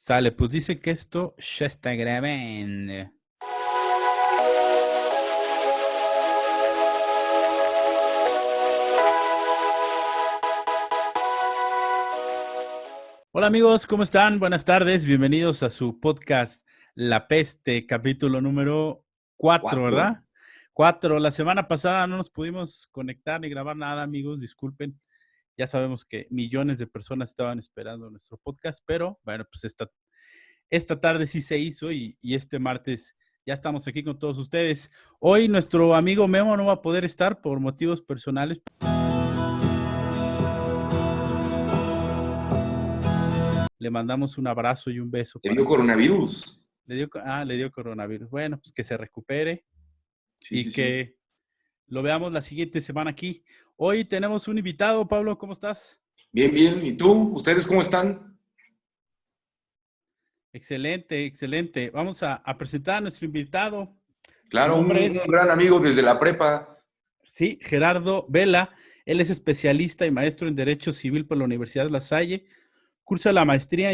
Sale, pues dice que esto ya está grabando. Hola amigos, ¿cómo están? Buenas tardes, bienvenidos a su podcast La Peste, capítulo número 4, Cuatro. ¿verdad? 4. La semana pasada no nos pudimos conectar ni grabar nada, amigos, disculpen. Ya sabemos que millones de personas estaban esperando nuestro podcast, pero bueno, pues esta tarde sí se hizo y este martes ya estamos aquí con todos ustedes. Hoy nuestro amigo Memo no va a poder estar por motivos personales. Le mandamos un abrazo y un beso Le para dio que coronavirus. le dio coronavirus. Bueno, pues que se recupere Sí, y sí, sí. que lo veamos la siguiente semana aquí. Hoy tenemos un invitado, Pablo, ¿cómo estás? Bien, bien. ¿Y tú? ¿Ustedes cómo están? Excelente, excelente. Vamos a presentar a nuestro invitado. Su Claro, nombre un es, gran amigo desde la prepa. sí, Gerardo Vela. Él es especialista y maestro en Derecho Civil por la Universidad de La Salle. Cursa la maestría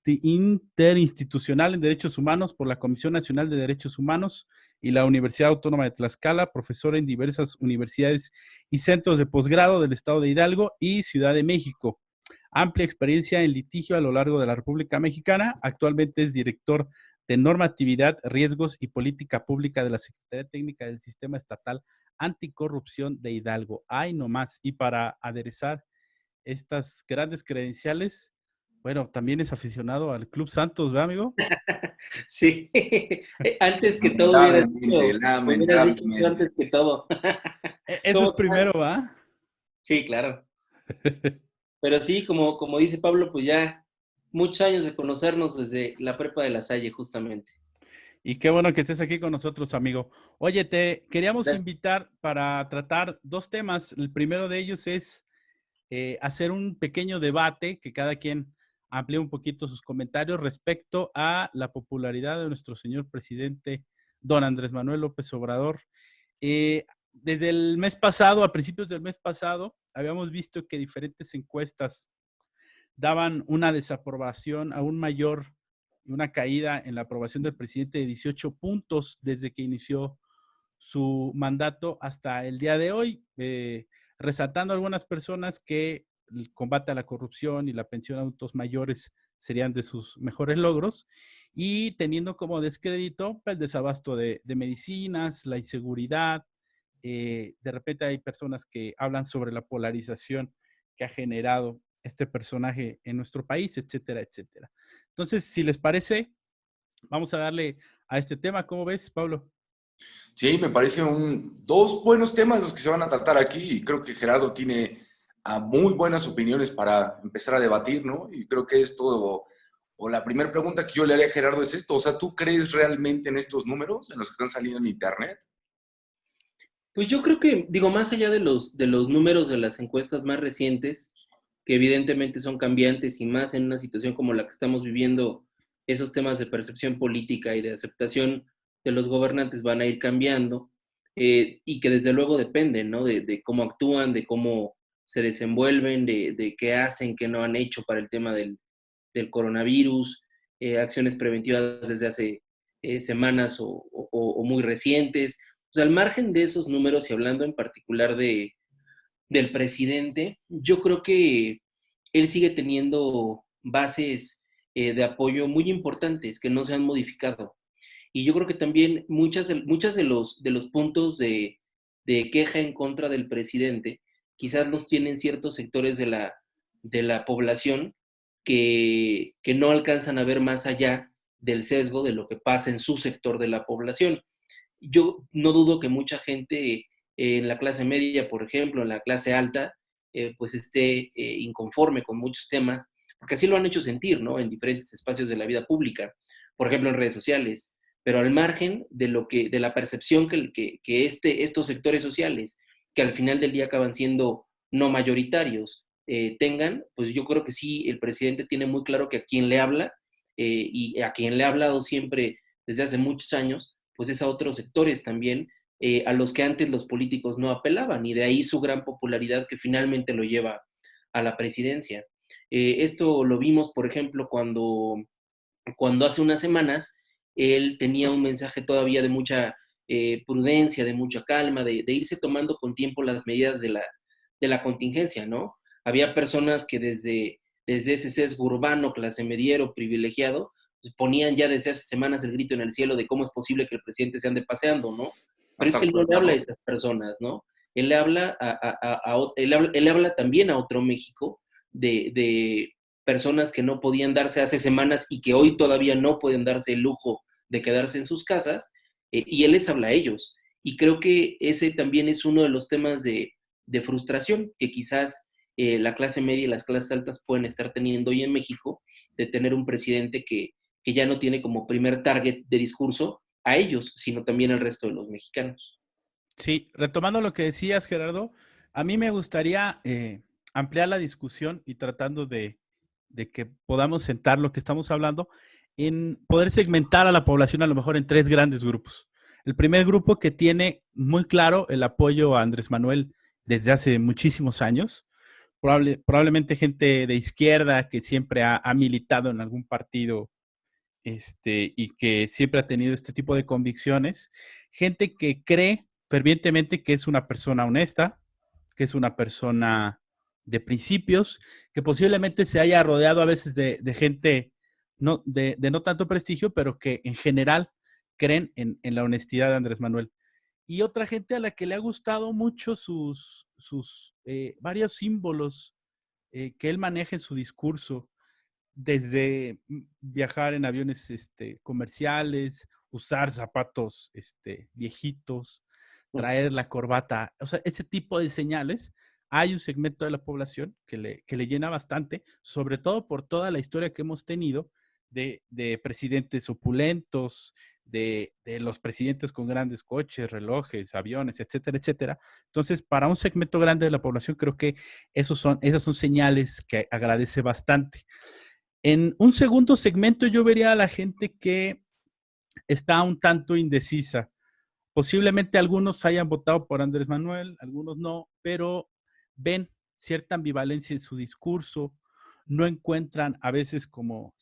interinstitucional en Derechos Humanos por la Comisión Nacional de Derechos Humanos y la Universidad Autónoma de Tlaxcala, profesor en diversas universidades y centros de posgrado del Estado de Hidalgo y Ciudad de México. Amplia experiencia en litigio a lo largo de la República Mexicana. Actualmente es director de normatividad, riesgos y política pública de la Secretaría Técnica del Sistema Estatal Anticorrupción de Hidalgo. Ay, no más. Y para aderezar estas grandes credenciales, bueno, también es aficionado al Club Santos, ¿verdad, amigo? Sí, antes que todo Lamentablemente, hubieras dicho tú lamentablemente. antes que todo. Eso ¿Cómo es estás? primero, ¿va? Sí, claro. Pero sí, como dice Pablo, pues ya muchos años de conocernos desde la prepa de La Salle, justamente. Y qué bueno que estés aquí con nosotros, amigo. Oye, te queríamos invitar para tratar dos temas. El primero de ellos es hacer un pequeño debate, que cada quien amplíe un poquito sus comentarios respecto a la popularidad de nuestro señor presidente, don Andrés Manuel López Obrador. Desde el mes pasado, a principios del mes pasado, habíamos visto que diferentes encuestas daban una desaprobación aún mayor y una caída en la aprobación del presidente de 18 puntos desde que inició su mandato hasta el día de hoy, resaltando a algunas personas que el combate a la corrupción y la pensión a adultos mayores serían de sus mejores logros, y teniendo como descrédito el desabasto de medicinas, la inseguridad. De repente hay personas que hablan sobre la polarización que ha generado este personaje en nuestro país, etcétera, etcétera. Entonces, si les parece, vamos a darle a este tema. ¿Cómo ves, Pablo? Sí, me parece dos buenos temas los que se van a tratar aquí y creo que Gerardo tiene muy buenas opiniones para empezar a debatir, ¿no? Y creo que esto, o la primera pregunta que yo le haría a Gerardo es esto, o sea, ¿tú crees realmente en estos números, en los que están saliendo en internet? Pues yo creo que, digo, más allá de los números de las encuestas más recientes, que evidentemente son cambiantes y más en una situación como la que estamos viviendo, esos temas de percepción política y de aceptación de los gobernantes van a ir cambiando, y que desde luego dependen, ¿no? De cómo actúan, de cómo se desenvuelven, de qué hacen, qué no han hecho para el tema del coronavirus, acciones preventivas desde hace semanas o muy recientes. O sea, al margen de esos números y hablando en particular del presidente, yo creo que él sigue teniendo bases de apoyo muy importantes que no se han modificado. Y yo creo que también muchas de los puntos de queja en contra del presidente quizás los tienen ciertos sectores de la población que no alcanzan a ver más allá del sesgo de lo que pasa en su sector de la población. Yo no dudo que mucha gente en la clase media, por ejemplo, en la clase alta, pues esté inconforme con muchos temas, porque así lo han hecho sentir, ¿no? En diferentes espacios de la vida pública, por ejemplo, en redes sociales, pero al margen de la percepción que estos sectores sociales, que al final del día acaban siendo no mayoritarios, tengan, pues yo creo que sí, el presidente tiene muy claro que a quien le habla y a quien le ha hablado siempre desde hace muchos años, pues es a otros sectores también a los que antes los políticos no apelaban, y de ahí su gran popularidad que finalmente lo lleva a la presidencia. Esto lo vimos, por ejemplo, cuando cuando hace unas semanas él tenía un mensaje todavía de mucha prudencia, de mucha calma, de irse tomando con tiempo las medidas de la contingencia, ¿no? Había personas que desde ese sesgo urbano, clase mediero, privilegiado, pues ponían ya desde hace semanas el grito en el cielo de cómo es posible que el presidente se ande paseando, ¿no? Pero es Hasta que él no le Puebla, habla a ¿no? esas personas, ¿no? Él le habla él habla también a otro México de personas que no podían darse hace semanas y que hoy todavía no pueden darse el lujo de quedarse en sus casas, y él les habla a ellos. Y creo que ese también es uno de los temas de frustración que quizás la clase media y las clases altas pueden estar teniendo hoy en México, de tener un presidente que ya no tiene como primer target de discurso a ellos, sino también al resto de los mexicanos. Sí, retomando lo que decías, Gerardo, a mí me gustaría ampliar la discusión y tratando de que podamos sentar lo que estamos hablando, en poder segmentar a la población a lo mejor en tres grandes grupos. El primer grupo que tiene muy claro el apoyo a Andrés Manuel desde hace muchísimos años, probablemente gente de izquierda que siempre ha militado en algún partido y que siempre ha tenido este tipo de convicciones, gente que cree fervientemente que es una persona honesta, que es una persona de principios, que posiblemente se haya rodeado a veces de gente de no tanto prestigio, pero que en general creen en la honestidad de Andrés Manuel. Y otra gente a la que le ha gustado mucho sus varios símbolos que él maneja en su discurso, desde viajar en aviones comerciales, usar zapatos viejitos, traer la corbata, o sea, ese tipo de señales. Hay un segmento de la población que le llena bastante, sobre todo por toda la historia que hemos tenido de presidentes opulentos, de los presidentes con grandes coches, relojes, aviones, etcétera, etcétera. Entonces, para un segmento grande de la población, creo que esas son señales que agradece bastante. En un segundo segmento yo vería a la gente que está un tanto indecisa. Posiblemente algunos hayan votado por Andrés Manuel, algunos no, pero ven cierta ambivalencia en su discurso, no encuentran a veces como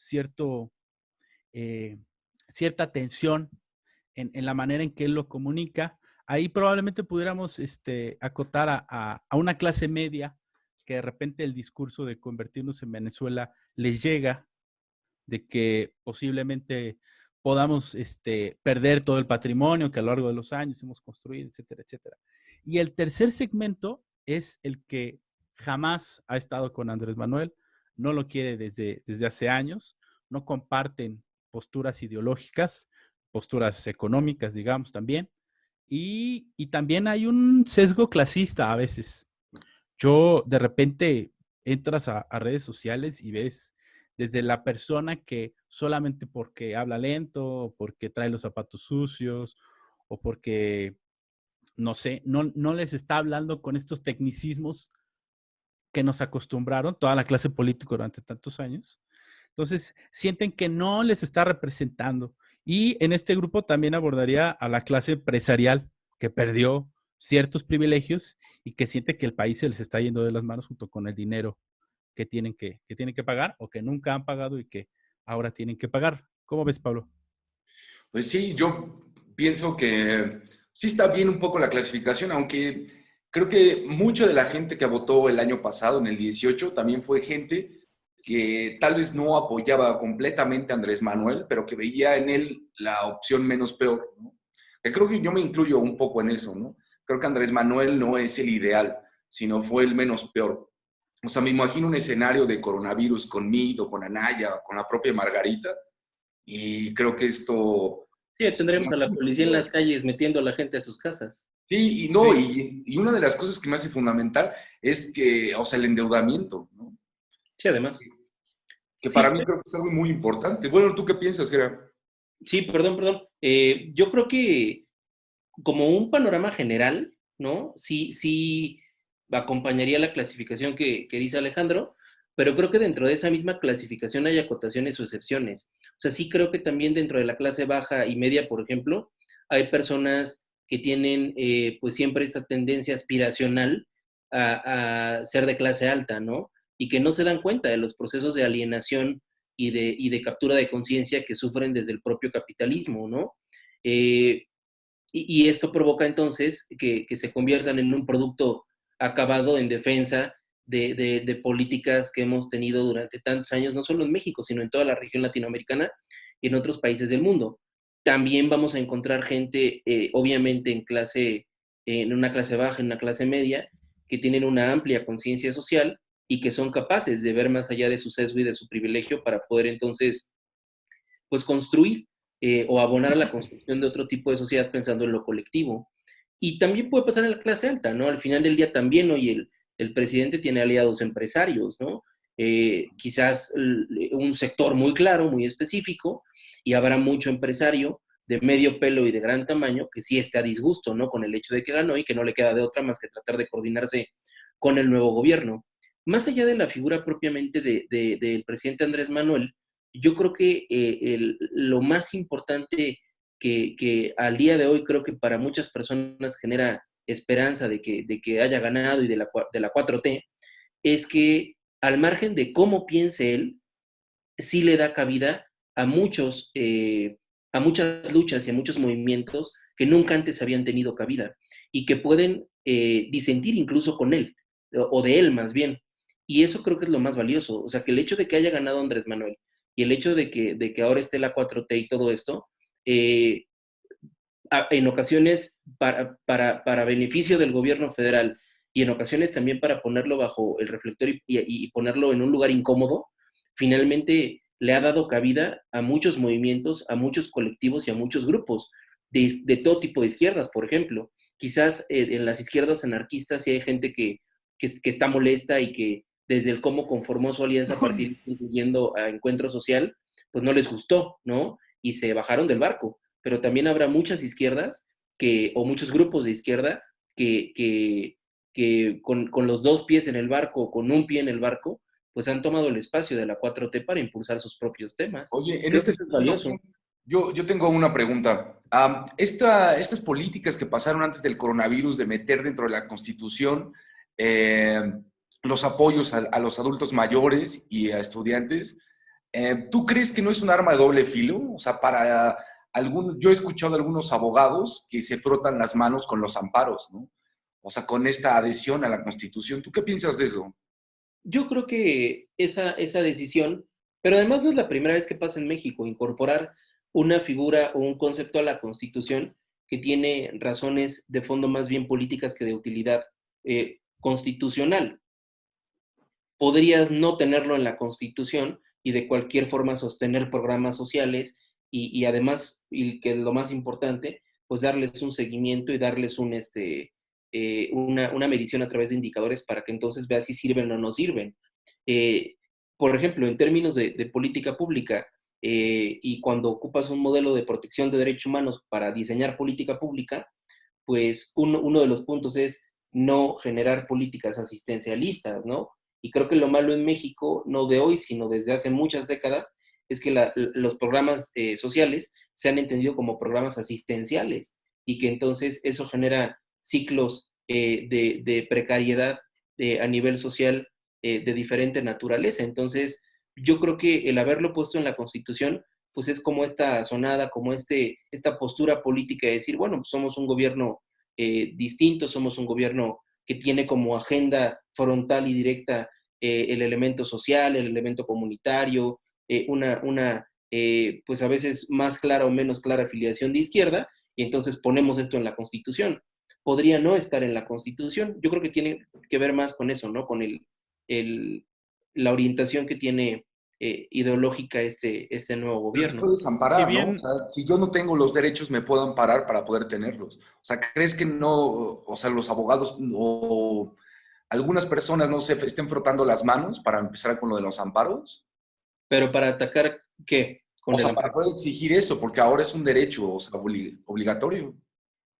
eh, cierta tensión en la manera en que él lo comunica. Ahí probablemente pudiéramos acotar a una clase media que de repente el discurso de convertirnos en Venezuela les llega, de que posiblemente podamos perder todo el patrimonio que a lo largo de los años hemos construido, etcétera, etcétera. Y el tercer segmento es el que jamás ha estado con Andrés Manuel, no lo quiere desde hace años, no comparten posturas ideológicas, posturas económicas, digamos, también. Y también hay un sesgo clasista a veces. Yo de repente entras a redes sociales y ves desde la persona que solamente porque habla lento, o porque trae los zapatos sucios, o porque, no sé, no les está hablando con estos tecnicismos que nos acostumbraron toda la clase política durante tantos años. Entonces, sienten que no les está representando. Y en este grupo también abordaría a la clase empresarial que perdió ciertos privilegios y que siente que el país se les está yendo de las manos junto con el dinero que tienen que pagar o que nunca han pagado y que ahora tienen que pagar. ¿Cómo ves, Pablo? Pues sí, yo pienso que sí está bien un poco la clasificación, aunque creo que mucha de la gente que votó el año pasado, en el 18, también fue gente que tal vez no apoyaba completamente a Andrés Manuel, pero que veía en él la opción menos peor, ¿no? Que creo que yo me incluyo un poco en eso, ¿no? Creo que Andrés Manuel no es el ideal, sino fue el menos peor. O sea, me imagino un escenario de coronavirus con Mid o con Anaya, con la propia Margarita, y creo que esto... Sí, tendremos a la policía en las calles metiendo a la gente a sus casas. Sí, y no, Sí. y una de las cosas que me hace fundamental es que, o sea, el endeudamiento, ¿no? Sí, además. Que para Sí, mí creo que es algo muy importante. Bueno, ¿tú qué piensas, Gera? sí, perdón, perdón. Yo creo que como un panorama general, ¿no? Sí, sí acompañaría la clasificación que dice Alejandro, pero creo que dentro de esa misma clasificación hay acotaciones o excepciones. O sea, sí creo que también dentro de la clase baja y media, por ejemplo, hay personas que tienen pues siempre esta tendencia aspiracional a ser de clase alta, ¿no? Y que no se dan cuenta de los procesos de alienación y de captura de conciencia que sufren desde el propio capitalismo, ¿no? Y esto provoca entonces que se conviertan en un producto acabado en defensa de políticas que hemos tenido durante tantos años, no solo en México, sino en toda la región latinoamericana y en otros países del mundo. También vamos a encontrar gente, obviamente, en una clase baja, en una clase media, que tienen una amplia conciencia social y que son capaces de ver más allá de su sesgo y de su privilegio para poder entonces, pues, construir o abonar a la construcción de otro tipo de sociedad pensando en lo colectivo. Y también puede pasar en la clase alta, ¿no? Al final del día también hoy el presidente tiene aliados empresarios, ¿no? Quizás un sector muy claro, muy específico, y habrá mucho empresario de medio pelo y de gran tamaño que sí está a disgusto, ¿no? Con el hecho de que ganó y que no le queda de otra más que tratar de coordinarse con el nuevo gobierno. Más allá de la figura propiamente del presidente Andrés Manuel, yo creo que lo más importante que al día de hoy creo que para muchas personas genera esperanza de que haya ganado y de la 4T, es que al margen de cómo piense él, sí le da cabida a muchas luchas y a muchos movimientos que nunca antes habían tenido cabida y que pueden disentir incluso con él, o de él más bien. Y eso creo que es lo más valioso. O sea, que el hecho de que haya ganado Andrés Manuel y el hecho de que ahora esté la 4T y todo esto, eh, en ocasiones para beneficio del gobierno federal y en ocasiones también para ponerlo bajo el reflector y ponerlo en un lugar incómodo, finalmente le ha dado cabida a muchos movimientos, a muchos colectivos y a muchos grupos de todo tipo de izquierdas, por ejemplo. Quizás en las izquierdas anarquistas sí hay gente que está molesta y que desde el cómo conformó su alianza a partir incluyendo a Encuentro Social, pues no les gustó, ¿no? Y se bajaron del barco, pero también habrá muchas izquierdas o muchos grupos de izquierda que con los dos pies en el barco, con un pie en el barco, pues han tomado el espacio de la 4T para impulsar sus propios temas. Oye, en Creo que este eso es sentido, valioso. yo tengo una pregunta. Estas políticas que pasaron antes del coronavirus de meter dentro de la Constitución eh, los apoyos a los adultos mayores y a estudiantes, ¿tú crees que no es un arma de doble filo? O sea, yo he escuchado a algunos abogados que se frotan las manos con los amparos, ¿no? O sea, con esta adhesión a la Constitución. ¿Tú qué piensas de eso? Yo creo que esa decisión, pero además no es la primera vez que pasa en México, incorporar una figura o un concepto a la Constitución que tiene razones de fondo más bien políticas que de utilidad constitucional. Podrías no tenerlo en la Constitución y de cualquier forma sostener programas sociales y además, y que es lo más importante, pues darles un seguimiento y darles una medición a través de indicadores para que entonces veas si sirven o no sirven. Eh, por ejemplo, en términos de política pública, y cuando ocupas un modelo de protección de derechos humanos para diseñar política pública, pues uno de los puntos es no generar políticas asistencialistas, ¿no? Y creo que lo malo en México, no de hoy, sino desde hace muchas décadas, es que los programas sociales se han entendido como programas asistenciales y que entonces eso genera ciclos de precariedad a nivel social de diferente naturaleza. Entonces, yo creo que el haberlo puesto en la Constitución, pues es como esta sonada, como esta postura política de decir, bueno, pues somos un gobierno distinto, somos un gobierno que tiene como agenda frontal y directa el elemento social, el elemento comunitario, pues a veces más clara o menos clara afiliación de izquierda, y entonces ponemos esto en la Constitución. Podría no estar en la Constitución. Yo creo que tiene que ver más con eso, ¿no? Con el, la orientación que tiene ideológica este nuevo Pero te gobierno. puedes Si amparar, ¿no? O bien, sea, si yo no tengo los derechos, me puedo amparar para poder tenerlos. O sea, ¿crees que no, o sea, los abogados o algunas personas no se estén frotando las manos para empezar con lo de los amparos? Pero para atacar, ¿qué? O Con el sea, para amparo. poder exigir eso, porque ahora es un derecho, o sea, obligatorio.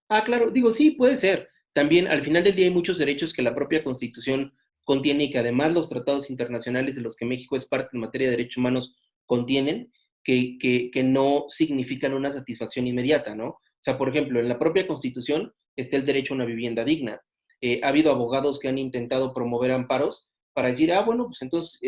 Ah, claro, digo, sí, puede ser. También al final del día hay muchos derechos que la propia Constitución contiene y que además los tratados internacionales de los que México es parte en materia de derechos humanos contienen, que no significan una satisfacción inmediata, ¿no? O sea, por ejemplo, en la propia Constitución está el derecho a una vivienda digna. Ha habido abogados que han intentado promover amparos para decir, bueno, pues entonces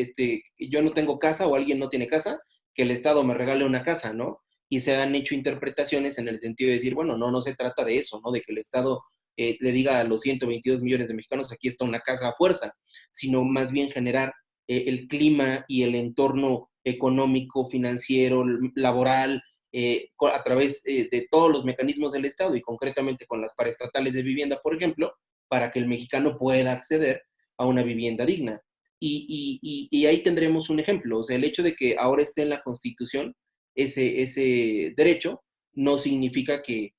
yo no tengo casa o alguien no tiene casa, que el Estado me regale una casa, ¿no? Y se han hecho interpretaciones en el sentido de decir, bueno, no se trata de eso, ¿no? De que el Estado le diga a los 122 millones de mexicanos, aquí está una casa a fuerza, sino más bien generar el clima y el entorno económico, financiero, laboral, a través de todos los mecanismos del Estado y concretamente con las paraestatales de vivienda, por ejemplo, para que el mexicano pueda acceder a una vivienda digna. Y ahí tendremos un ejemplo. O sea, el hecho de que ahora esté en la Constitución ese derecho no significa que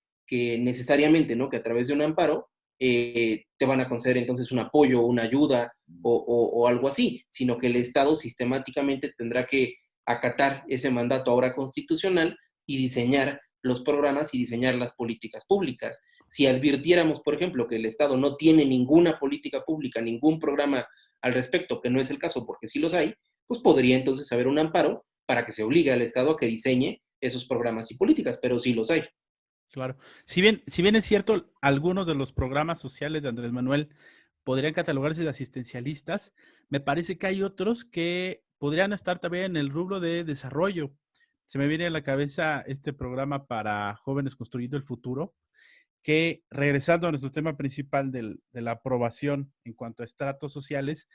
necesariamente, ¿no? Que a través de un amparo te van a conceder entonces un apoyo, una ayuda o algo así, sino que el Estado sistemáticamente tendrá que acatar ese mandato ahora constitucional y diseñar los programas y diseñar las políticas públicas. Si advirtiéramos, por ejemplo, que el Estado no tiene ninguna política pública, ningún programa al respecto, que no es el caso porque sí los hay, pues podría entonces haber un amparo para que se obligue al Estado a que diseñe esos programas y políticas, pero sí los hay. Claro. Si bien es cierto, algunos de los programas sociales de Andrés Manuel podrían catalogarse de asistencialistas, me parece que hay otros que podrían estar también en el rubro de desarrollo. Se me viene a la cabeza este programa para jóvenes construyendo el futuro, que regresando a nuestro tema principal de la aprobación en cuanto a estratos sociales,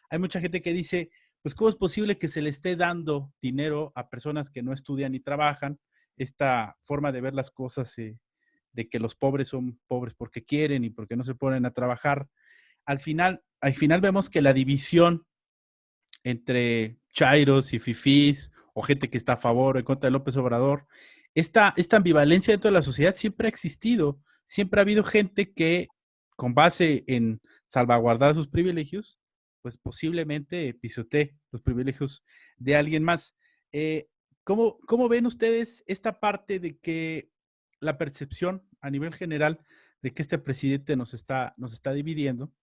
hay mucha gente que dice, pues, ¿cómo es posible que se le esté dando dinero a personas que no estudian ni trabajan? Esta forma de ver las cosas, de que los pobres son pobres porque quieren y porque no se ponen a trabajar. Al final vemos que la división entre chairos y fifís o gente que está a favor o en contra de López Obrador, esta ambivalencia dentro de la sociedad siempre ha existido. Siempre ha habido gente que, con base en salvaguardar sus privilegios, pues posiblemente pisotee los privilegios de alguien más. Eh, ¿Cómo ven ustedes esta parte de que la percepción a nivel general de que este presidente nos está dividiendo,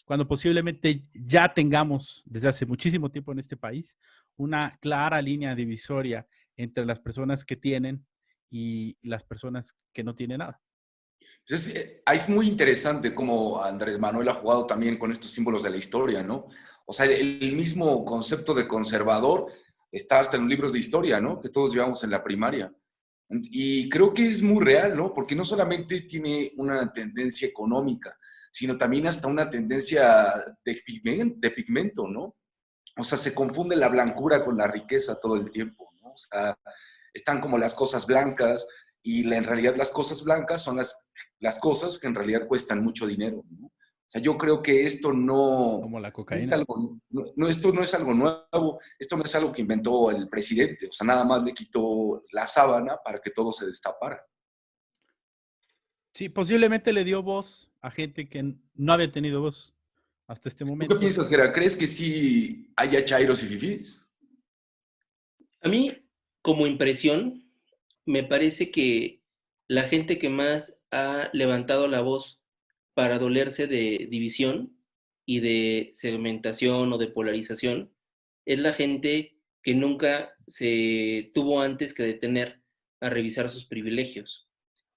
cuando posiblemente ya tengamos desde hace muchísimo tiempo en este país una clara línea divisoria entre las personas que tienen y las personas que no tienen nada? Pues es muy interesante cómo Andrés Manuel ha jugado también con estos símbolos de la historia, ¿no? O sea, el mismo concepto de conservador está hasta en los libros de historia, ¿no? Que todos llevamos en la primaria. Y creo que es muy real, ¿no? Porque no solamente tiene una tendencia económica, sino también hasta una tendencia de pigmento, ¿no? O sea, se confunde la blancura con la riqueza todo el tiempo, ¿no? O sea, están como las cosas blancas y en realidad las cosas blancas son las cosas que en realidad cuestan mucho dinero, ¿no? O sea, yo creo que esto Como la no es cocaína. algo, esto no es algo nuevo, esto no es algo que inventó el presidente, o sea, nada más le quitó la sábana para que todo se destapara. Sí, posiblemente le dio voz a gente que no había tenido voz hasta este ¿Tú qué momento. piensas, Gera? ¿Crees que sí haya chairos y fifís? A mí, como impresión, me parece que la gente que más ha levantado la voz para dolerse de división y de segmentación o de polarización es la gente que nunca se tuvo antes que detener a revisar sus privilegios.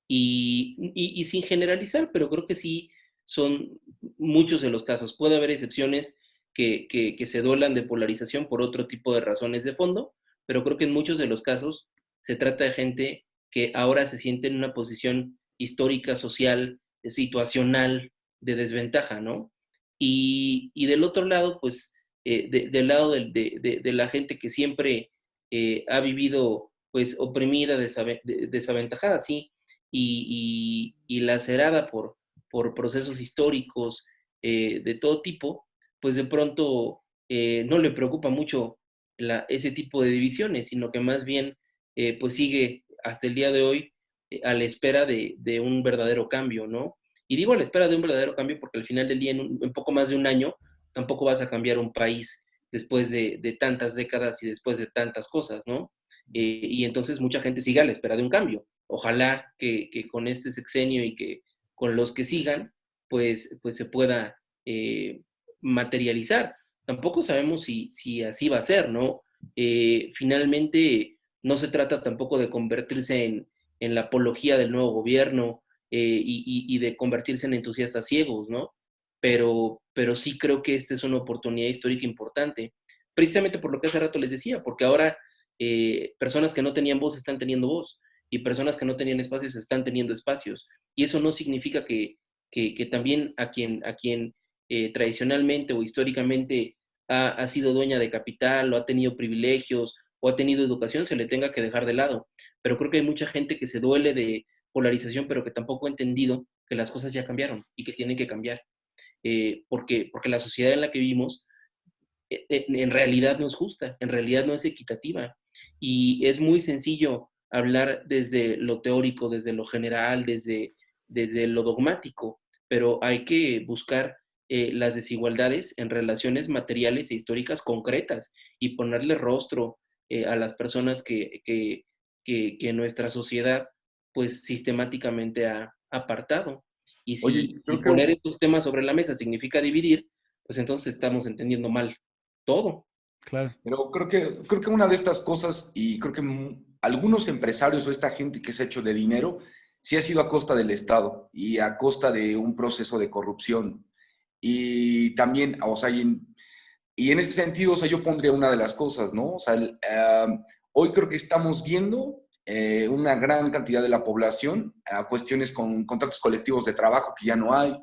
Y sin generalizar, pero creo que sí son muchos de los casos. Puede haber excepciones que se duelan de polarización por otro tipo de razones de fondo, pero creo que en muchos de los casos se trata de gente que ahora se siente en una posición histórica, social, situacional de desventaja, ¿no? Y del otro lado, pues, del lado de la gente que siempre ha vivido, pues, oprimida, desaventajada, sí, y lacerada por procesos históricos de todo tipo, pues de pronto no le preocupa mucho ese tipo de divisiones, sino que más bien pues sigue hasta el día de hoy a la espera de un verdadero cambio, ¿no? Y digo a la espera de un verdadero cambio porque al final del día, en poco más de un año, tampoco vas a cambiar un país después de tantas décadas y después de tantas cosas, ¿no? Y entonces mucha gente sigue a la espera de un cambio. Ojalá que con este sexenio y que con los que sigan, pues se pueda materializar. Tampoco sabemos si así va a ser, ¿no? Finalmente, no se trata tampoco de convertirse en la apología del nuevo gobierno y de convertirse en entusiastas ciegos, ¿no? pero sí creo que esta es una oportunidad histórica importante, precisamente por lo que hace rato les decía, porque ahora personas que no tenían voz están teniendo voz y personas que no tenían espacios están teniendo espacios. Y eso no significa que también a quien tradicionalmente o históricamente ha sido dueña de capital o ha tenido privilegios o ha tenido educación se le tenga que dejar de lado. Pero creo que hay mucha gente que se duele de polarización, pero que tampoco ha entendido que las cosas ya cambiaron y que tienen que cambiar. Porque la sociedad en la que vivimos en realidad no es justa, en realidad no es equitativa. Y es muy sencillo hablar desde lo teórico, desde lo general, desde lo dogmático, pero hay que buscar las desigualdades en relaciones materiales e históricas concretas y ponerle rostro a las personas que nuestra sociedad pues sistemáticamente ha apartado. Y Oye, si creo que poner estos temas sobre la mesa significa dividir, pues entonces estamos entendiendo mal todo. Claro. Pero creo que una de estas cosas, y creo que algunos empresarios o esta gente que se ha hecho de dinero, sí ha sido a costa del Estado y a costa de un proceso de corrupción. Y también, o sea, y en este sentido, o sea, yo pondría una de las cosas, ¿no? O sea, hoy creo que estamos viendo una gran cantidad de la población a cuestiones con contratos colectivos de trabajo que ya no hay,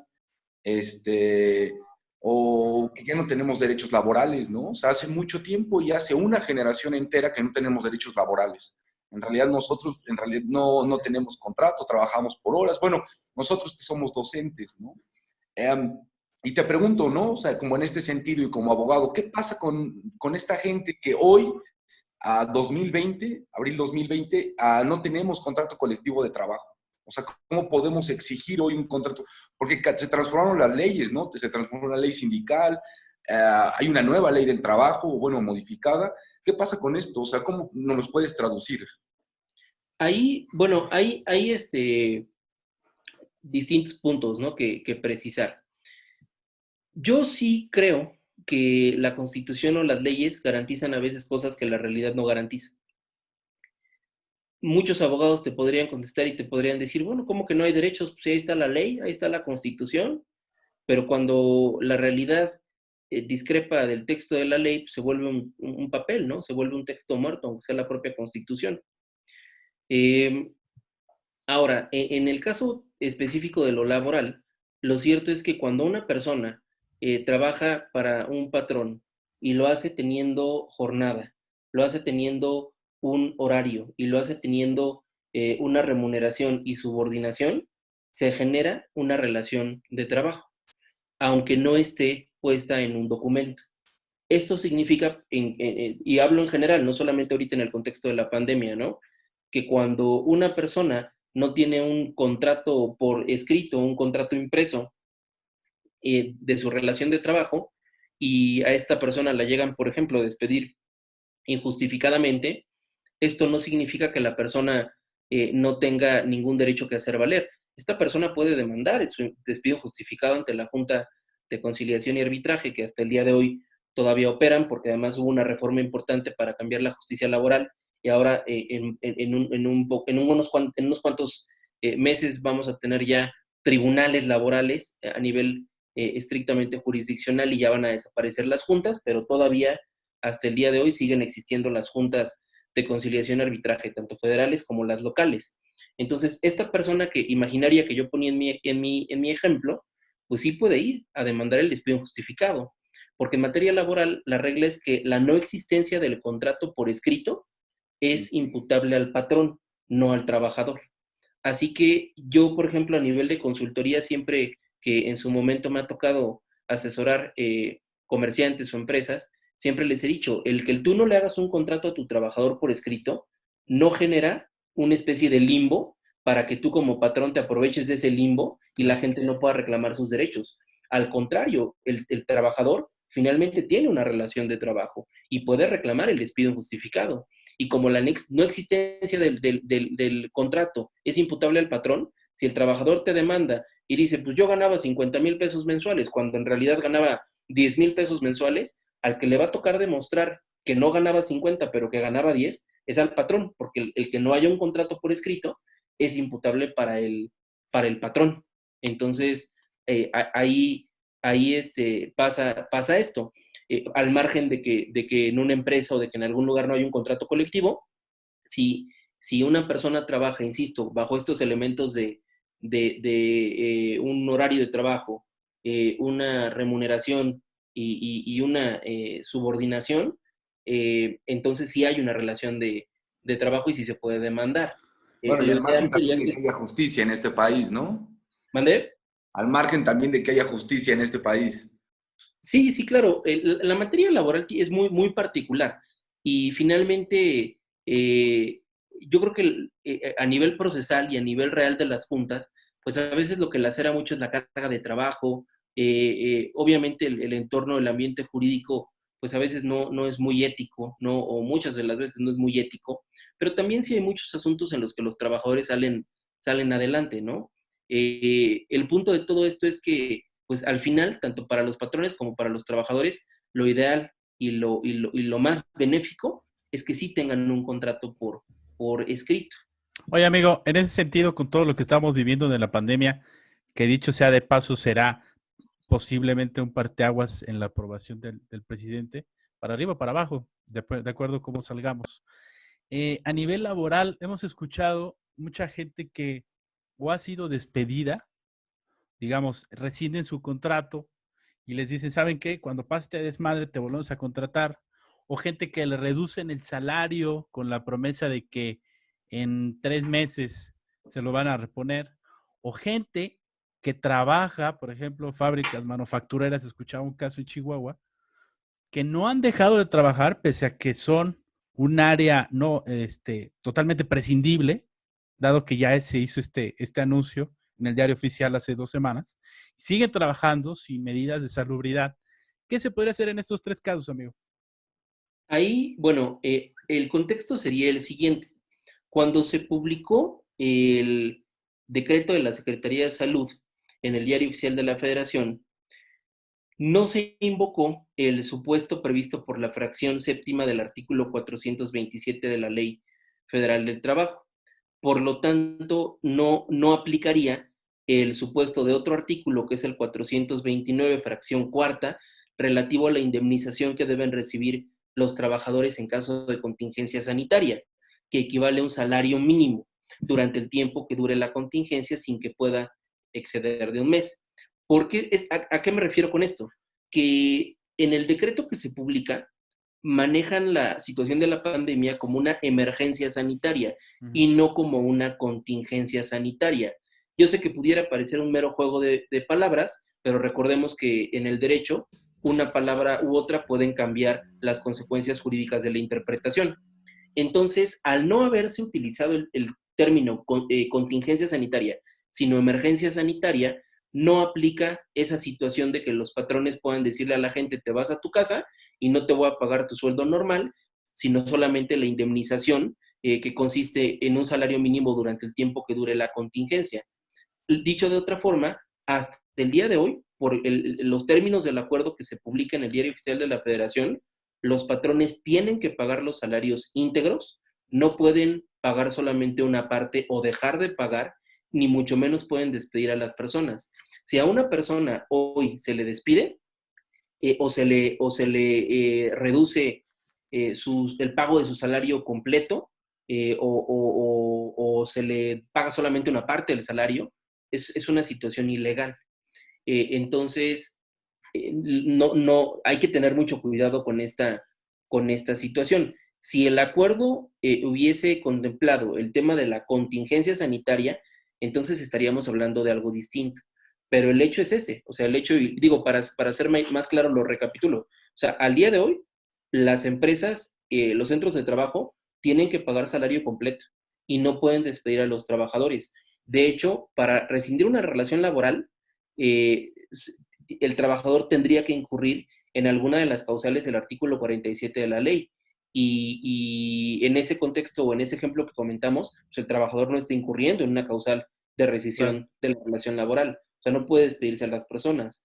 este, o que ya no tenemos derechos laborales, ¿no? O sea, hace mucho tiempo y hace una generación entera que no tenemos derechos laborales. En realidad nosotros, en realidad no tenemos contrato, trabajamos por horas. Bueno, nosotros que somos docentes, ¿no? Em, y te pregunto, ¿no? O sea, como en este sentido y como abogado, ¿qué pasa con esta gente que hoy, a 2020, abril 2020, no tenemos contrato colectivo de trabajo? O sea, ¿cómo podemos exigir hoy un contrato? Porque se transformaron las leyes, ¿no? Se transformó la ley sindical, hay una nueva ley del trabajo, bueno, modificada. ¿Qué pasa con esto? O sea, ¿cómo nos los puedes traducir? Ahí, bueno, hay distintos puntos, ¿no? que precisar. Yo sí creo que la Constitución o las leyes garantizan a veces cosas que la realidad no garantiza. Muchos abogados te podrían contestar y te podrían decir, bueno, ¿cómo que no hay derechos? Pues ahí está la ley, ahí está la Constitución, pero cuando la realidad discrepa del texto de la ley, pues se vuelve un papel, ¿no? Se vuelve un texto muerto, aunque sea la propia Constitución. Eh, Ahora, en el caso específico de lo laboral, lo cierto es que cuando una persona trabaja para un patrón y lo hace teniendo jornada, lo hace teniendo un horario y lo hace teniendo una remuneración y subordinación, se genera una relación de trabajo, aunque no esté puesta en un documento. Esto significa, y hablo en general, no solamente ahorita en el contexto de la pandemia, ¿no? Que cuando una persona no tiene un contrato por escrito, un contrato impreso de su relación de trabajo, y a esta persona la llegan, por ejemplo, a despedir injustificadamente, esto no significa que la persona no tenga ningún derecho que hacer valer. Esta persona puede demandar su despido justificado ante la Junta de Conciliación y Arbitraje, que hasta el día de hoy todavía operan, porque además hubo una reforma importante para cambiar la justicia laboral y ahora en unos cuantos meses vamos a tener ya tribunales laborales a nivel estrictamente jurisdiccional y ya van a desaparecer las juntas, pero todavía hasta el día de hoy siguen existiendo las juntas de conciliación y arbitraje, tanto federales como las locales. Entonces, esta persona que imaginaria que yo ponía en mi ejemplo, pues sí puede ir a demandar el despido injustificado, porque en materia laboral la regla es que la no existencia del contrato por escrito es imputable al patrón, no al trabajador. Así que yo, por ejemplo, a nivel de consultoría, siempre que en su momento me ha tocado asesorar comerciantes o empresas, siempre les he dicho, el que tú no le hagas un contrato a tu trabajador por escrito no genera una especie de limbo para que tú como patrón te aproveches de ese limbo y la gente no pueda reclamar sus derechos. Al contrario, el trabajador finalmente tiene una relación de trabajo y puede reclamar el despido injustificado. Y como la no existencia del contrato es imputable al patrón, si el trabajador te demanda y dice, pues yo ganaba 50,000 pesos mensuales, cuando en realidad ganaba 10,000 pesos mensuales, al que le va a tocar demostrar que no ganaba 50, pero que ganaba 10, es al patrón, porque el que no haya un contrato por escrito es imputable para el patrón. Entonces, ahí ahí pasa esto. Al margen de que en una empresa o de que en algún lugar no hay un contrato colectivo, si una persona trabaja, insisto, bajo estos elementos de un horario de trabajo, una remuneración y una subordinación, entonces sí hay una relación de trabajo y sí se puede demandar. Bueno, y Lo al margen ideal también sería de que... que haya justicia en este país, ¿no? ¿Mande? Al margen también de que haya justicia en este país. Sí, sí, claro. La materia laboral es muy, muy particular y finalmente yo creo que a nivel procesal y a nivel real de las juntas, pues a veces lo que lacera mucho es la carga de trabajo. Obviamente el entorno, el ambiente jurídico, pues a veces no es muy ético, ¿no? O muchas de las veces no es muy ético, pero también sí hay muchos asuntos en los que los trabajadores salen adelante, ¿no? El punto de todo esto es que pues al final, tanto para los patrones como para los trabajadores, lo ideal y lo más benéfico es que sí tengan un contrato por escrito. Oye, amigo, en ese sentido, con todo lo que estamos viviendo de la pandemia, que dicho sea de paso, será posiblemente un parteaguas en la aprobación del presidente, para arriba o para abajo, de acuerdo a cómo salgamos. A nivel laboral, hemos escuchado mucha gente que o ha sido despedida, digamos, rescinden su contrato y les dicen, ¿saben qué? Cuando pase este desmadre te volvemos a contratar. O gente que le reducen el salario con la promesa de que en 3 meses se lo van a reponer. O gente que trabaja, por ejemplo, fábricas manufactureras, escuchaba un caso en Chihuahua, que no han dejado de trabajar pese a que son un área no, totalmente prescindible, dado que ya se hizo este anuncio en el diario oficial hace 2 semanas, siguen trabajando sin medidas de salubridad. ¿Qué se podría hacer en estos 3 casos, amigo? Ahí, bueno, el contexto sería el siguiente. Cuando se publicó el decreto de la Secretaría de Salud en el Diario Oficial de la Federación, no se invocó el supuesto previsto por la fracción séptima del artículo 427 de la Ley Federal del Trabajo. Por lo tanto, no aplicaría el supuesto de otro artículo, que es el 429, fracción cuarta, relativo a la indemnización que deben recibir los trabajadores en caso de contingencia sanitaria, que equivale a un salario mínimo durante el tiempo que dure la contingencia sin que pueda exceder de un mes. ¿A qué me refiero con esto? Que en el decreto que se publica manejan la situación de la pandemia como una emergencia sanitaria y no como una contingencia sanitaria. Yo sé que pudiera parecer un mero juego de palabras, pero recordemos que en el derecho una palabra u otra pueden cambiar las consecuencias jurídicas de la interpretación. Entonces, al no haberse utilizado el término contingencia sanitaria, sino emergencia sanitaria, no aplica esa situación de que los patrones puedan decirle a la gente, te vas a tu casa y no te voy a pagar tu sueldo normal, sino solamente la indemnización que consiste en un salario mínimo durante el tiempo que dure la contingencia. Dicho de otra forma, hasta el día de hoy, por los términos del acuerdo que se publica en el Diario Oficial de la Federación, los patrones tienen que pagar los salarios íntegros, no pueden pagar solamente una parte o dejar de pagar, ni mucho menos pueden despedir a las personas. Si a una persona hoy se le despide o se le reduce el pago de su salario completo o se le paga solamente una parte del salario, es una situación ilegal. Entonces, no, hay que tener mucho cuidado con esta situación. Si el acuerdo hubiese contemplado el tema de la contingencia sanitaria, entonces estaríamos hablando de algo distinto. Pero el hecho es ese, o sea, el hecho, digo, para ser más claro, lo recapitulo. O sea, al día de hoy, las empresas, los centros de trabajo, tienen que pagar salario completo y no pueden despedir a los trabajadores. De hecho, para rescindir una relación laboral, eh, el trabajador tendría que incurrir en alguna de las causales del artículo 47 de la ley. Y en ese contexto o en ese ejemplo que comentamos, pues el trabajador no está incurriendo en una causal de Claro. rescisión de la relación laboral. O sea, no puede despedirse a las personas.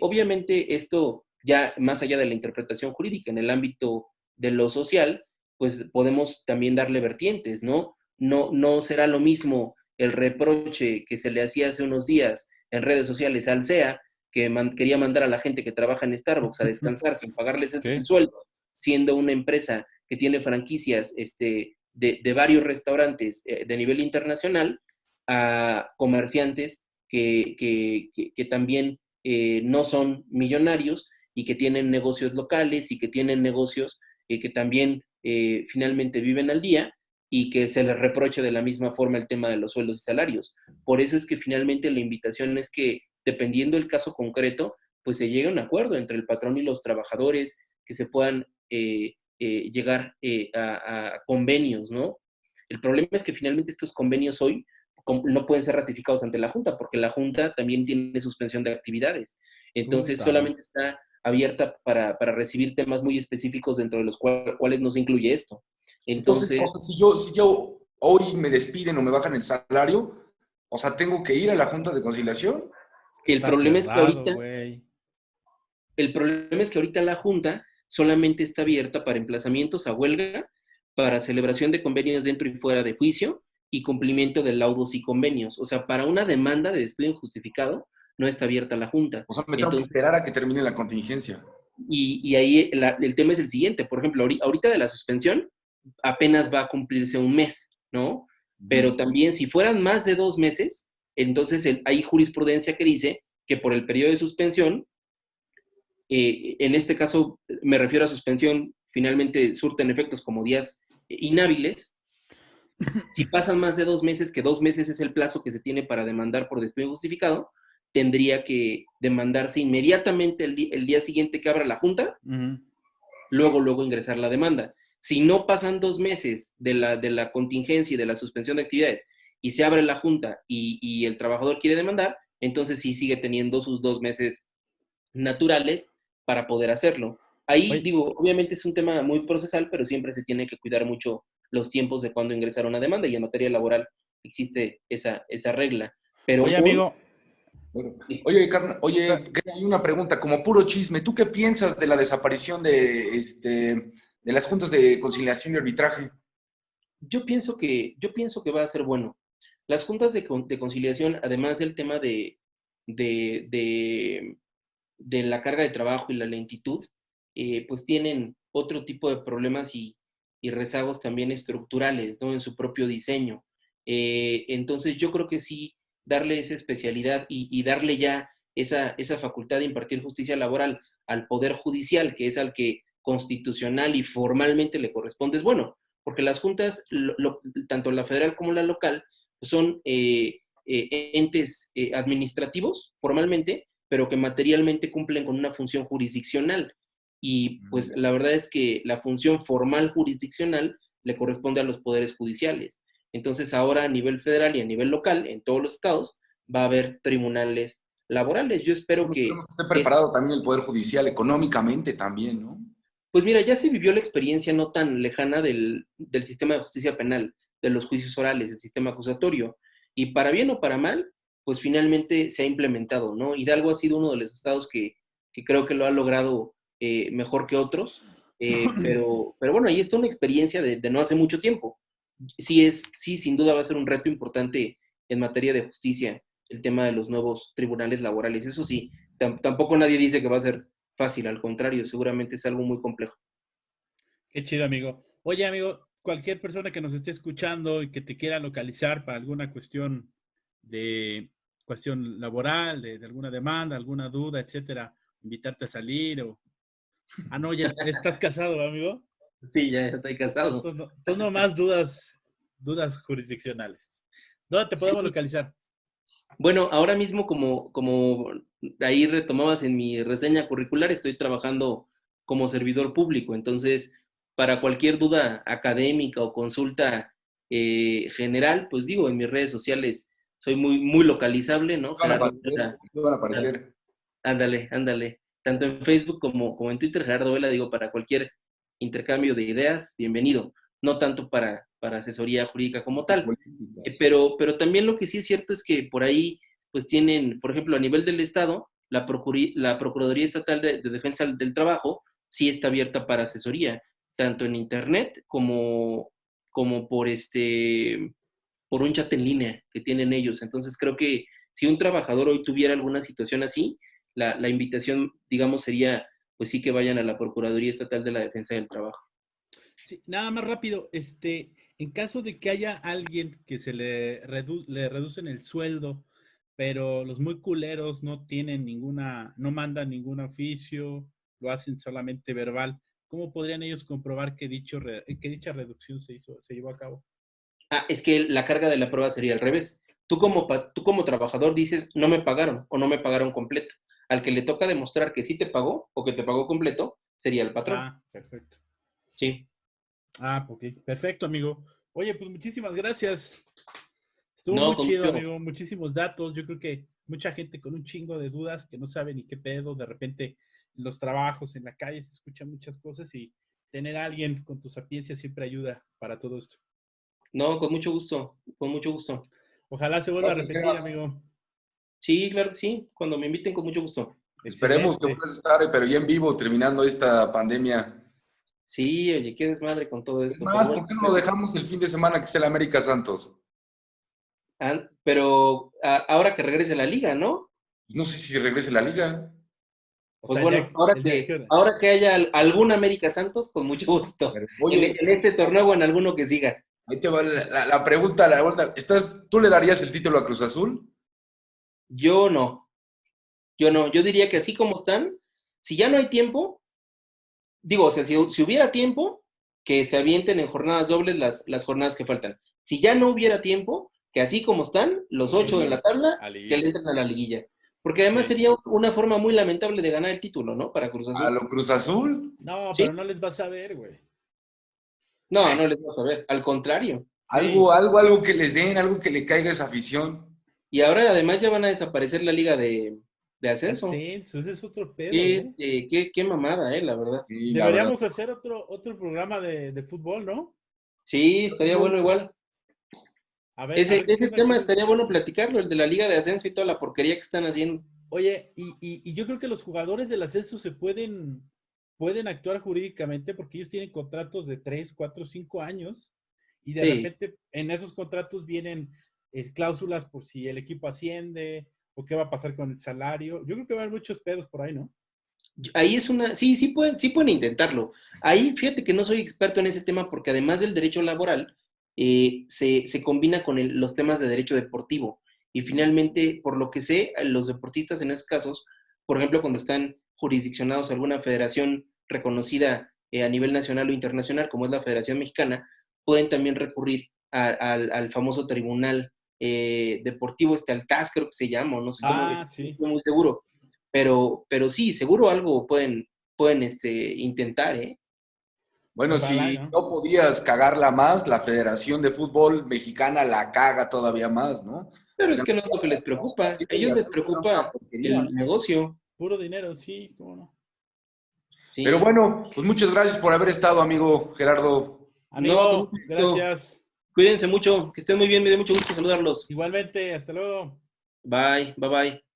Obviamente, esto ya más allá de la interpretación jurídica, en el ámbito de lo social, pues podemos también darle vertientes, ¿no? No será lo mismo el reproche que se le hacía hace unos días en redes sociales al CEA quería mandar a la gente que trabaja en Starbucks a descansar sin pagarles Sí. el sueldo, siendo una empresa que tiene franquicias de varios restaurantes de nivel internacional, a comerciantes que también no son millonarios y que tienen negocios locales y que tienen negocios que también finalmente viven al día y que se les reproche de la misma forma el tema de los sueldos y salarios. Por eso es que finalmente la invitación es que, dependiendo del caso concreto, pues se llegue a un acuerdo entre el patrón y los trabajadores, que se puedan llegar a convenios, ¿no? El problema es que finalmente estos convenios hoy no pueden ser ratificados ante la Junta, porque la Junta también tiene suspensión de actividades. Entonces, Puta, solamente está abierta para recibir temas muy específicos dentro de los cuales no se incluye esto. Entonces, Entonces, o sea, si yo hoy me despiden o me bajan el salario, o sea, ¿tengo que ir a la Junta de Conciliación? el está problema es que cerrado, ahorita, güey. el problema es que ahorita la Junta solamente está abierta para emplazamientos a huelga, para celebración de convenios dentro y fuera de juicio y cumplimiento de laudos y convenios. O sea, para una demanda de despido injustificado no está abierta la Junta. O sea, me tengo que Entonces, esperar a que termine la contingencia. y ahí el tema es el siguiente. Por ejemplo, ahorita de la suspensión apenas va a cumplirse un mes, ¿no? Pero también si fueran más de 2 meses, entonces hay jurisprudencia que dice que por el periodo de suspensión, en este caso me refiero a suspensión, finalmente surten efectos como días inhábiles. Si pasan más de 2 meses, que 2 meses es el plazo que se tiene para demandar por despido injustificado, tendría que demandarse inmediatamente el día siguiente que abra la Junta, Ujú. luego ingresar la demanda. Si no pasan 2 meses de la contingencia y de la suspensión de actividades y se abre la Junta y el trabajador quiere demandar, entonces sí sigue teniendo sus 2 meses naturales para poder hacerlo. Ahí, Oye, digo, obviamente es un tema muy procesal, pero siempre se tiene que cuidar mucho los tiempos de cuando ingresar una demanda, y en materia laboral existe esa regla. Pero oye, hoy, amigo, Bueno, sí, oye, carnal, oye, ta- hay una pregunta, como puro chisme. ¿Tú qué piensas de la desaparición de las juntas de conciliación y arbitraje? yo pienso que va a ser bueno. Las juntas de conciliación, además del tema de, de, de la carga de trabajo y la lentitud, pues tienen otro tipo de problemas y rezagos también estructurales, ¿no? En su propio diseño. Entonces yo creo que sí, darle esa especialidad y darle ya esa facultad de impartir justicia laboral al Poder Judicial, que es al que constitucional y formalmente le corresponde, es bueno, porque las juntas, tanto la federal como la local, pues son entes administrativos formalmente, pero que materialmente cumplen con una función jurisdiccional. Y pues la verdad es que la función formal jurisdiccional le corresponde a los poderes judiciales. Entonces ahora a nivel federal y a nivel local, en todos los estados, va a haber tribunales laborales. Yo espero Bueno, que, esperemos que esté preparado también el Poder Judicial, económicamente también, ¿no? pues mira, ya se vivió la experiencia no tan lejana del sistema de justicia penal, de los juicios orales, del sistema acusatorio. Y para bien o para mal, pues finalmente se ha implementado, ¿no? Hidalgo ha sido uno de los estados que creo que lo ha logrado mejor que otros, pero bueno, ahí está una experiencia de no hace mucho tiempo. Sí, sin duda va a ser un reto importante en materia de justicia el tema de los nuevos tribunales laborales. Eso sí, tampoco nadie dice que va a ser fácil, al contrario, seguramente es algo muy complejo. qué chido, amigo. Oye, amigo, cualquier persona que nos esté escuchando y que te quiera localizar para alguna de cuestión laboral, de alguna demanda, alguna duda, etcétera, invitarte a salir o... Ah, no, ya estás casado, amigo. Sí, ya estoy No, casado. tú no más dudas jurisdiccionales. ¿Dónde te Sí, podemos localizar? bueno, ahora mismo como ahí retomabas en mi reseña curricular, estoy trabajando como servidor público, entonces para cualquier duda académica o consulta general, pues digo, en mis redes sociales soy muy localizable, ¿no? Van a Gerardo aparecer, Vela, van a aparecer. ándale. Tanto en Facebook como en Twitter, Gerardo Vela, digo, para cualquier intercambio de ideas, bienvenido. No tanto para asesoría jurídica como tal. Políticas. Pero también lo que sí es cierto es que por ahí, pues tienen, por ejemplo, a nivel del Estado, la Procuraduría Estatal de Defensa del Trabajo sí está abierta para asesoría, tanto en Internet como por un chat en línea que tienen ellos. Entonces creo que si un trabajador hoy tuviera alguna situación así, la invitación, digamos, sería, pues sí que vayan a la Procuraduría Estatal de la Defensa del Trabajo. Sí, nada más rápido, en caso de que haya alguien que se le reducen el sueldo, pero los muy culeros no tienen no mandan ningún oficio, lo hacen solamente verbal, ¿cómo podrían ellos comprobar que que dicha reducción se llevó a cabo? Ah, es que la carga de la prueba sería al revés. Tú como trabajador dices, no me pagaron o no me pagaron completo. Al que le toca demostrar que sí te pagó o que te pagó completo, sería el patrón. Ah, perfecto. Sí. Ah, ok, perfecto, amigo. Oye, pues muchísimas gracias. Estuvo No, muy con chido, mucho. amigo. Muchísimos datos. Yo creo que mucha gente con un chingo de dudas que no sabe ni qué pedo. De repente, en los trabajos, en la calle, se escuchan muchas cosas y tener a alguien con tu sapiencia siempre ayuda para todo esto. No, con mucho gusto. Con mucho gusto. Ojalá se vuelva a Gracias, repetir, Gerardo. amigo. Sí, claro que sí. Cuando me inviten, con mucho gusto. Esperemos que Excelente. puedas estar, pero ya en vivo, terminando esta pandemia. Sí, oye, qué desmadre con todo Es esto. Pero más, bueno, ¿por qué no lo dejamos el fin de semana que sea el América Santos? pero ahora que regrese la liga, ¿no? No sé si regrese la liga. O Pues sea, bueno, ahora el día que, que hora. ahora que haya algún América Santos, con mucho gusto. Pero, En, oye, en este torneo o en alguno que siga. ahí te va la pregunta, la vuelta. ¿Tú le darías el título a Cruz Azul? Yo no, yo no. Yo diría que así como están, si ya no hay tiempo, digo, o sea, si hubiera tiempo, que se avienten en jornadas dobles las jornadas que faltan. Si ya no hubiera tiempo, que así como están, los Los 8 en la ocho tabla, a que le liguilla. entren a la liguilla. Porque además Sí. sería una forma muy lamentable de ganar el título, ¿no? Para Cruz ¿A Azul. lo Cruz Azul? No, Sí. pero no les vas a ver, güey. No, no les vas a ver. Al contrario. Sí. Algo que les den, algo que le caiga a esa afición. Y ahora además ya van a desaparecer la liga de ascenso. Ascenso, ese es otro pedo, Qué, ¿eh? qué mamada, la verdad. Sí, la verdad. Deberíamos hacer otro programa de fútbol, ¿no? Sí, estaría bueno igual. A Ese, ver qué ese onda tema con eso. estaría bueno platicarlo, el de la liga de ascenso y toda la porquería que están haciendo. Oye, y yo creo que los jugadores del ascenso pueden actuar jurídicamente porque ellos tienen contratos de 3, 4, 5 años y de Sí. repente en esos contratos vienen cláusulas por si el equipo asciende o qué va a pasar con el salario. Yo creo que va a haber muchos pedos por ahí, ¿no? Ahí es una, sí pueden intentarlo. Ahí fíjate que no soy experto en ese tema porque además del derecho laboral, se combina con los temas de derecho deportivo. Y finalmente, por lo que sé, los deportistas en esos casos, por ejemplo, cuando están jurisdiccionados a alguna federación reconocida a nivel nacional o internacional, como es la Federación Mexicana, pueden también recurrir al famoso tribunal deportivo, al TAS creo que se llama, o no sé cómo, no Ah, sí. estoy muy seguro. Pero sí, seguro algo pueden intentar, ¿eh? Bueno, Ojalá, si ¿no? no podías cagarla más, la Federación de Fútbol Mexicana la caga todavía más, ¿no? Pero es Porque que no es lo que les preocupa. A y ellos les ascenso era una preocupa porquería, el ¿no? negocio, Puro dinero, sí, cómo no. Pero ¿sí? bueno, pues muchas gracias por haber estado, amigo Gerardo. No, con Amigo, mucho gusto. gracias. Cuídense mucho, que estén muy bien, me dio mucho gusto saludarlos. Igualmente, hasta luego. Bye, bye, bye.